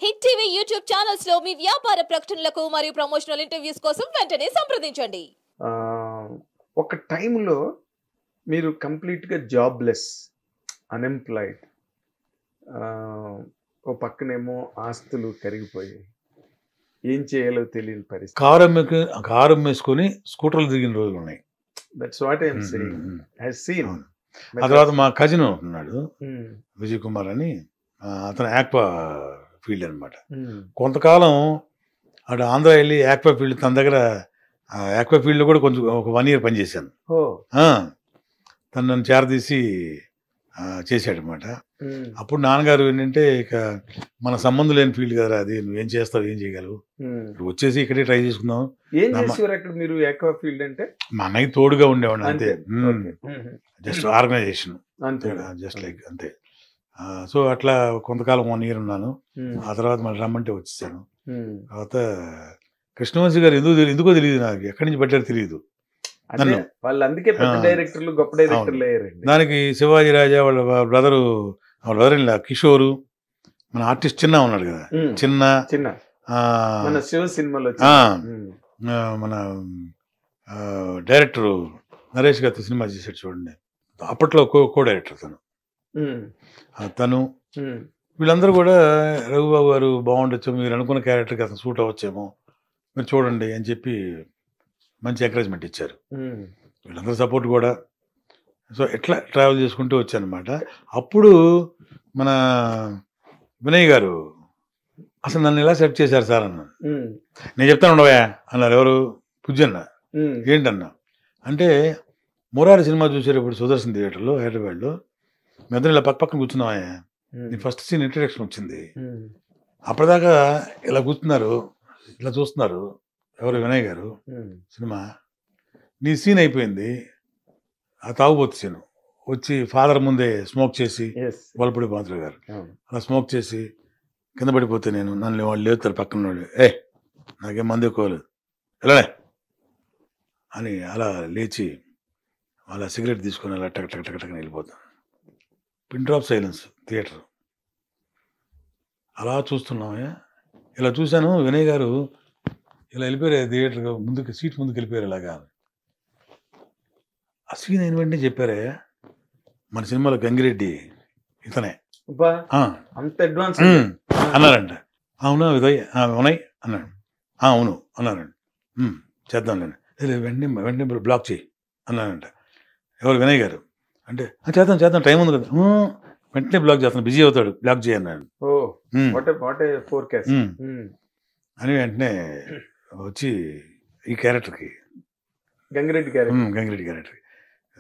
Hit TV YouTube channels లో మీ వ్యాపార ప్రకటనలకు మరియు ప్రమోషనల్ ఇంటర్వ్యూస్ కోసం వెంటనే సంప్రదించండి. ఒక టైంలో మీరు కంప్లీట్గా జాబ్లెస్, అన్ఎంప్లాయిడ్, ఓ పక్కనేమో ఆస్తులు కరిగిపోయి ఏం చేయాలో తెలియని పరిస్థితి. కారు అమ్మేసుకొని స్కూటర్లు తిరిగిన రోజులు ఉన్నాయి. That's what I'm saying. I seen. ఆ తర్వాత మా కజిన్ ఉన్నాడు విజయ్ కుమార్ అని, అతను యాక్వా ఫీల్డ్ అనమాట. కొంతకాలం అటు ఆంధ్ర వెళ్ళి యాక్వా ఫీల్డ్, తన దగ్గర యాక్వా ఫీల్డ్లో కూడా కొంచెం ఒక 1 year పనిచేశాను. తను నన్ను చేరదీసి చేశాడనమాట. అప్పుడు నాన్నగారు ఏంటంటే, ఇక మన సంబంధం లేని ఫీల్డ్ కదా అది, నువ్వేం చేస్తావు, ఏం చేయగలవు, వచ్చేసి ఇక్కడే ట్రై చేసుకుందాం. ఏం చేసేవారు అక్కడ మీరు యాక్వా ఫీల్డ్ అంటే? మా అన్నయ్య తోడుగా ఉండేవాడిని అంతే. జస్ట్ ఆర్గనైజేషన్ జస్ట్ లైక్ అంతే. సో అట్లా కొంతకాలం 1 year ఉన్నాను. ఆ తర్వాత మళ్ళీ రమ్మంటే వచ్చేసాను. తర్వాత కృష్ణవంశీ గారు ఎందుకో తెలియదు, నాకు ఎక్కడి నుంచి పడ్డారో తెలియదు. వాళ్ళు అందుకే పెద్ద డైరెక్టర్లు, గొప్ప డైరెక్టర్లు అయ్యారండి. దానికి శివాజీ రాజా వాళ్ళ బ్రదర్ ఇలా కిషోరు, మన ఆర్టిస్ట్ చిన్న ఉన్నాడు కదా, చిన్న మన శివ సినిమాలో మన డైరెక్టర్ నరేష్ గారితో సినిమా చేశాడు చూడండి, అప్పట్లో కో డైరెక్టర్ తను వీళ్ళందరూ కూడా, రఘుబాబు గారు బాగుండొచ్చు, మీరు అనుకున్న క్యారెక్టర్కి అతను సూట్ అవ్వచ్చేమో, మీరు చూడండి అని చెప్పి మంచి ఎంకరేజ్మెంట్ ఇచ్చారు. వీళ్ళందరూ సపోర్ట్ కూడా. సో ఎట్లా ట్రావెల్ చేసుకుంటూ వచ్చానమాట. అప్పుడు మన వినయ్ గారు అసలు నన్ను ఎలా సెట్ చేశారు సార్ అన్నాను. నేను చెప్తాను ఉండవా అన్నారు. ఎవరు? పుజ్జన్న. ఏంటన్నా అంటే, మురారి సినిమా చూసేటప్పుడు సుదర్శన్ థియేటర్లో హైదరాబాద్లో మెదడు ఇలా పక్కన కూర్చున్నావా, నీ ఫస్ట్ సీన్ ఇంట్రడక్షన్ వచ్చింది, అప్పటిదాకా ఇలా కూర్చున్నారు, ఇలా చూస్తున్నారు. ఎవరు? వినయ్ గారు. సినిమా నీ సీన్ అయిపోయింది, ఆ తాగుబోతు సీను వచ్చి ఫాదర్ ముందే స్మోక్ చేసి, వలపూడి పాత్ర గారు అలా స్మోక్ చేసి కింద పడిపోతే నన్ను వాళ్ళు లేపుతారు పక్కన వాళ్ళు, నాకేం మంది ఎక్కువలేదు ఇలానే అని అలా లేచి అలా సిగరెట్ తీసుకొని అలా టక్ టక్ టక్ టక్ వెళ్ళిపోతాను. Pin drop silence theatre. అలా చూస్తున్నామే. ఇలా చూశాను, వినయ్ గారు ఇలా వెళ్ళిపోయారు థియేటర్ ముందుకు, సీట్ ముందుకు వెళ్ళిపోయారు ఇలాగా. ఆ సీన్ అయిన వెంటనే చెప్పారే, మన సినిమాలో గంగిరెడ్డి ఇతనే అంత అడ్వాన్స్ అన్నారంట. అవునా విదయ్ ఉన్నాయి అన్నాడు. అవును అన్నారంట. చేద్దాంలేండి. వెంటనే బ్లాక్ చేయి అన్నారంట. ఎవరు? వినయ్ గారు. అంటే చేద్దాం టైం ఉంది కదా. వెంటనే బ్లాక్ చేస్తాను, బిజీ అవుతాడు, బ్లాక్ చేయి అన్నాడు. అని వెంటనే వచ్చి ఈ క్యారెక్టర్కి, గంగిరెడ్డి క్యారెక్టర్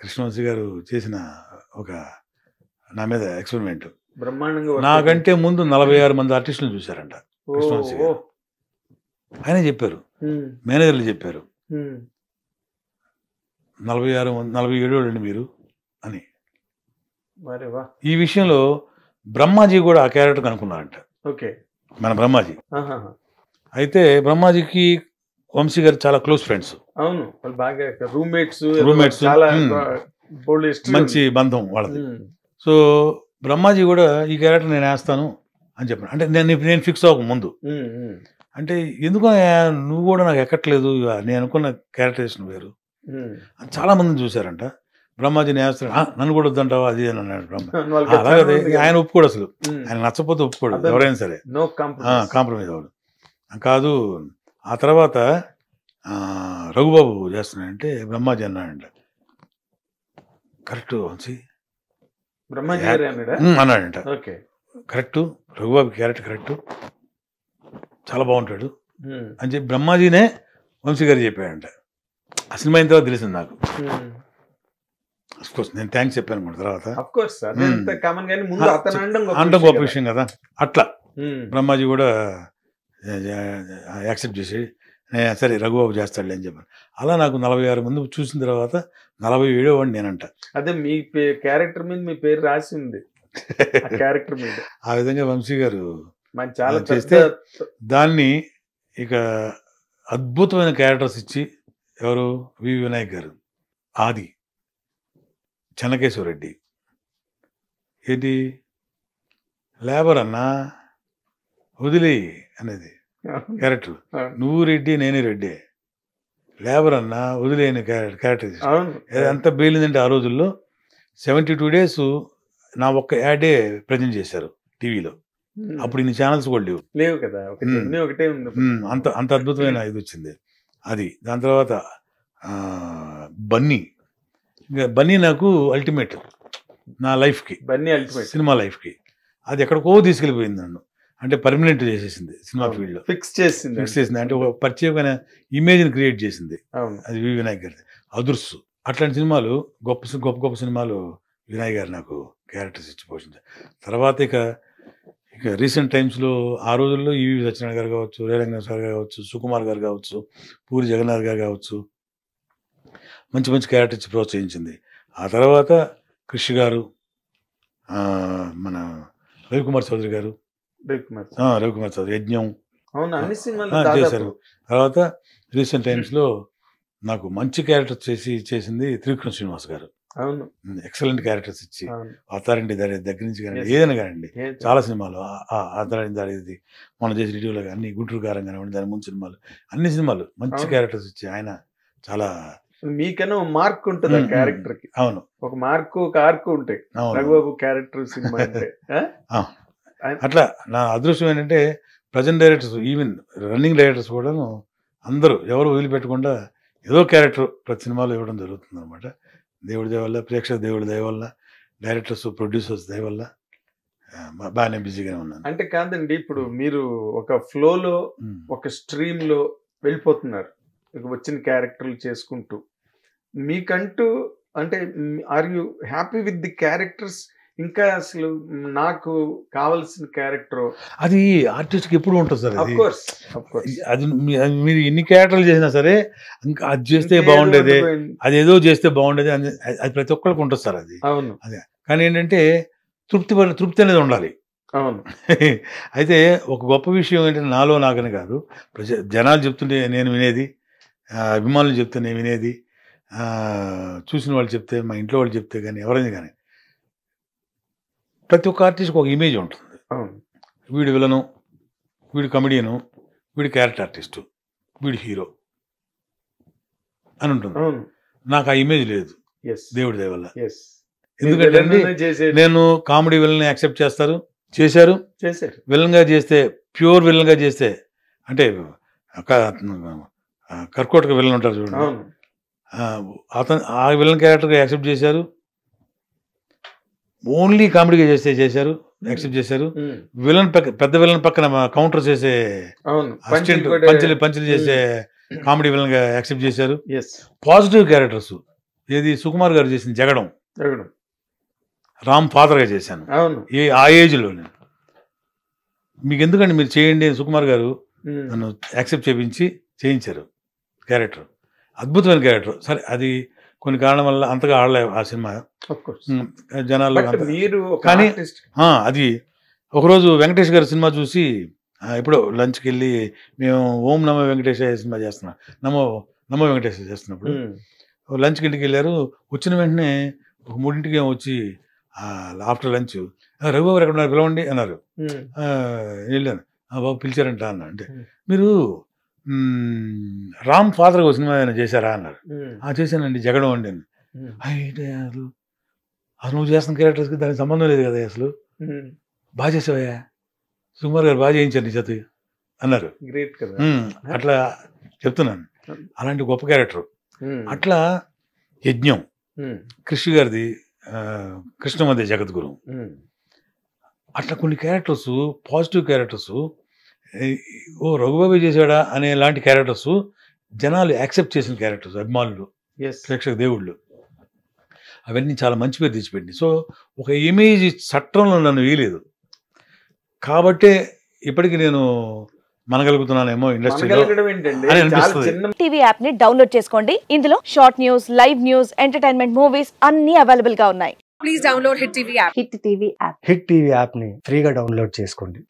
కృష్ణవంశీ గారు చేసిన ఒక నా మీద ఎక్స్పెరిమెంట్. బ్రహ్మాండంగా. నాకంటే ముందు 46 మంది ఆర్టిస్టులు చూశారంట కృష్ణవంశీ గారు. ఆయన చెప్పారు, మేనేజర్లు చెప్పారు, 47 అండి మీరు అని. ఈ విషయంలో బ్రహ్మాజీ కూడా ఆ క్యారెక్టర్ అనుకున్నారంట. మన బ్రహ్మాజీ. అయితే బ్రహ్మాజీకి వంశీ గారు చాలా క్లోజ్ ఫ్రెండ్స్. అవును, బాగా రూమ్మేట్స్, మంచి బంధం వాళ్ళది. సో బ్రహ్మాజీ కూడా ఈ క్యారెక్టర్ నేను వేస్తాను అని చెప్పాను. అంటే నేను ఫిక్స్ అవ్వక ముందు, అంటే ఎందుకు నువ్వు కూడా నాకు ఎక్కట్లేదు, నేను అనుకున్న క్యారెక్టరేషన్ వేరు. చాలా మందిని చూశారంట. బ్రహ్మాజీని వేస్తాడు, నన్ను కూడా వద్దంటావా అది అని అన్నాడు బ్రహ్మ. అలాగే ఆయన ఒప్పుకోడు, అసలు ఆయన నచ్చపోతే ఒప్పుకోడు ఎవరైనా సరే, కాంప్రమైజ్ అవ్వడు. కాదు. ఆ తర్వాత రఘుబాబు చేస్తున్నాడంటే బ్రహ్మాజీ అన్నాడంట, కరెక్ట్ వంశీ అన్నాడంట, కరెక్ట్ రఘుబాబు క్యారెక్టర్ కరెక్ట్, చాలా బాగుంటాడు అని చెప్పి బ్రహ్మాజీనే వంశీ గారు చెప్పాడంట. ఆ సినిమా అయిన తర్వాత తెలిసింది నాకు. అఫ్కోర్స్ నేను థ్యాంక్స్ చెప్పాను అనమాట. తర్వాత అంత గొప్ప విషయం కదా. అట్లా బ్రహ్మాజీ కూడా యాక్సెప్ట్ చేసి, సరే రఘుబాబు చేస్తాడులే అని చెప్పాను. అలా నాకు 46 మంది చూసిన తర్వాత 47వ వాడిని నేనంట. అదే మీ క్యారెక్టర్ మీద మీ పేరు రాసి ఉంది క్యారెక్టర్ మీద. ఆ విధంగా వంశీ గారు చాలా చేస్తే దాన్ని ఇక అద్భుతమైన క్యారెక్టర్స్ ఇచ్చి, ఎవరు? వి వినాయక్ గారు, ఆది, చెన్నకేశ్వరరెడ్డి, ఏంటి లేబర్ అన్నా వదిలే అనేది క్యారెక్టర్. నువ్వు రెడ్డి నేను రెడ్డి, లేబర్ అన్న వదిలేని క్యారెక్టర్. ఎంత బేలిందంటే ఆ రోజుల్లో 72 days నా ఒక్క యాడే ప్రజెంట్ చేశారు టీవీలో. అప్పుడు ఇన్ని ఛానల్స్ కూడా లేవు కదా, ఒకటే ఉంది. అంత అద్భుతమైన ఇది వచ్చింది అది. దాని తర్వాత బన్నీ. ఇంకా బన్నీ నాకు అల్టిమేట్ నా లైఫ్కి, బన్నీ అల్టిమేట్ సినిమా లైఫ్కి. అది ఎక్కడికో తీసుకెళ్ళిపోయింది నన్ను, అంటే పర్మనెంట్ చేసేసింది సినిమా ఫీల్డ్లో. ఫిక్స్ చేసింది అంటే ఒక ప్రత్యేకమైన ఇమేజ్ని క్రియేట్ చేసింది. అది వి వినాయక్ గారి అదుర్సు. అట్లాంటి సినిమాలు గొప్ప గొప్ప సినిమాలు వినాయక్ గారు నాకు క్యారెక్టర్స్ ఇచ్చి పోషించారు. తర్వాత ఇక రీసెంట్ టైమ్స్లో ఆ రోజుల్లో ఈవి సత్యనారాయణ గారు కావచ్చు, రేలంగ సార్ గారు కావచ్చు, సుకుమార్ గారు కావచ్చు, పూరి జగన్నాథ్ గారు కావచ్చు, మంచి మంచి క్యారెక్టర్ ఇచ్చి ప్రోత్సహించింది. ఆ తర్వాత కృషి గారు, మన రవికుమార్ చౌదరి గారు, రవికుమార్ చౌదరి యజ్ఞం చేశారు. తర్వాత రీసెంట్ టైమ్స్లో నాకు మంచి క్యారెక్టర్ చేసింది త్రివిక్రమ్ శ్రీనివాస్ గారు. ఎక్సలెంట్ క్యారెక్టర్స్ ఇచ్చి అథారిటీ దగ్గర నుంచి కానీ ఏదైనా కానివ్వండి, చాలా సినిమాలు అథారిటీ దాడి మనం చేసిన రివ్యూలో కానీ, గుంటూరు గారం కానివ్వండి, దాని ముందు సినిమాలు, అన్ని సినిమాలు మంచి క్యారెక్టర్స్ ఇచ్చి ఆయన చాలా. మీకైనా మార్క్ ఉంటుంది క్యారెక్టర్ కి. అవును, ఒక మార్కు ఒక ఆర్కు ఉంటాయి రఘుబాబు క్యారెక్టర్ సినిమా అంటే. అట్లా నా అదృష్టం ఏంటంటే present directors, even running directors కూడా అందరూ ఎవరు వదిలిపెట్టకుండా ఏదో క్యారెక్టర్ ప్రతి సినిమాలో ఇవ్వడం జరుగుతుంది అనమాట. దేవుడి దయ వల్ల, ప్రేక్షక దేవుడి దయ వల్ల, డైరెక్టర్స్ ప్రొడ్యూసర్స్ దయ వల్ల బాగానే బిజీగానే ఉన్నాను. అంటే కాదండి, ఇప్పుడు మీరు ఒక ఫ్లోలో ఒక స్ట్రీమ్ లో వెళ్ళిపోతున్నారు వచ్చిన క్యారెక్టర్లు చేసుకుంటూ. మీకంటూ అంటే are you happy with the characters? ఇంకా అసలు నాకు కావాల్సిన క్యారెక్టర్ అది ఆర్టిస్ట్కి ఎప్పుడు ఉంటుంది సార్. అది మీరు ఎన్ని క్యారెక్టర్లు చేసినా సరే ఇంకా అది చేస్తే బాగుండేది, అది ఏదో చేస్తే బాగుండేది, అది ప్రతి ఒక్కరికి ఉంటుంది సార్ అది. అవును, అదే. కానీ ఏంటంటే తృప్తి అనేది ఉండాలి. అవును. అయితే ఒక గొప్ప విషయం ఏంటంటే నాలో నాకని కాదు, జనాలు చెప్తుంటే నేను వినేది, అభిమానులు చెప్తే నేను వినేది, చూసిన వాళ్ళు చెప్తే, మా ఇంట్లో వాళ్ళు చెప్తే కానీ, ఎవరైనా కానీ, ప్రతి ఒక్క ఆర్టిస్ట్కి ఒక ఇమేజ్ ఉంటుంది. వీడు విలను, వీడు కమెడియను, వీడు క్యారెక్టర్ ఆర్టిస్టు, వీడు హీరో అని ఉంటుంది. నాకు ఆ ఇమేజ్ లేదు దేవుడి దయ వల్ల. ఎందుకంటే నేను కామెడీ విలన్ యాక్సెప్ట్ చేశారు. విలన్గా చేస్తే, ప్యూర్ విలన్గా చేస్తే, అంటే కర్కోటక విలన్ ఉంటారు చూడండి, అతను ఆ విలన్ క్యారెక్టర్గా యాక్సెప్ట్ చేశారు. ఓన్లీ కామెడీగా చేశారు, యాక్సెప్ట్ చేశారు. విలన్ పెద్ద విలన్ పక్కన కౌంటర్ చేసే పంచులు చేసే కామెడీ విలన్ గా యాక్సెప్ట్ చేశారు. పాజిటివ్ క్యారెక్టర్స్ ఏది సుకుమార్ గారు చేసిన జగడం, రామ్ ఫాదర్ గా చేశాను ఆ ఏజ్ లో. మీకు ఎందుకంటే మీరు చేయండి, సుకుమార్ గారు నన్ను యాక్సెప్ట్ చేయించారు క్యారెక్టర్, అద్భుతమైన క్యారెక్టర్. సరే, అది కొన్ని కారణం వల్ల అంతగా ఆడలేదు ఆ సినిమా జనాలు. కానీ అది ఒకరోజు వెంకటేష్ గారి సినిమా చూసి, ఇప్పుడు లంచ్కి వెళ్ళి మేము ఓం నమో వెంకటేశ్వర సినిమా చేస్తున్నాం, నమో వెంకటేశ్వర చేస్తున్నప్పుడు లంచ్కి ఇంటికి వెళ్ళారు. వచ్చిన వెంటనే ఒక 3 వచ్చి ఆఫ్టర్ లంచ్ రఘుబాబు ఎక్కడ పిలవండి అన్నారు. వెళ్ళాను. బాబు పిలిచారంట అన్న. అంటే మీరు రామ్ ఫాదర్ ఒక సినిమా ఏమైనా చేశారా అన్నారు. చేశానండి, జగడం అండి. అయితే అసలు నువ్వు చేస్తున్న క్యారెక్టర్స్కి దానికి సంబంధం లేదు కదా, అసలు బాగా చేసావయ్యా, సుకుమార్ గారు బాగా చేయించారు నీ చేతి అన్నారు. అట్లా చెప్తున్నాను, అలాంటి గొప్ప క్యారెక్టర్. అట్లా యజ్ఞం, కృషి గారిది కృష్ణమధ్య జగద్గురు. అట్లా కొన్ని క్యారెక్టర్స్, పాజిటివ్ క్యారెక్టర్స్, ఓ రఘుబాబు చేశాడా అనే లాంటి క్యారెక్టర్స్ జనాలు యాక్సెప్ట్ చేసిన క్యారెక్టర్స్, అభిమానులు, ప్రేక్షక దేవుళ్ళు, అవన్నీ చాలా మంచి పేరు తెచ్చిపెట్టింది. సో ఒక ఇమేజ్ చట్టంలో నన్ను వేయలేదు కాబట్టే ఇప్పటికి నేను మనగలుగుతున్నానేమో ఇండస్ట్రీలో అని అనిపిస్తుంది. టీవీ యాప్ ని డౌన్లోడ్ చేసుకోండి. ఇందులో short news, live news, entertainment movies అన్ని అవైలబుల్ గా ఉన్నాయి. Please download hit TV app. Hit TV app ని ఫ్రీగా డౌన్లోడ్ చేసుకోండి.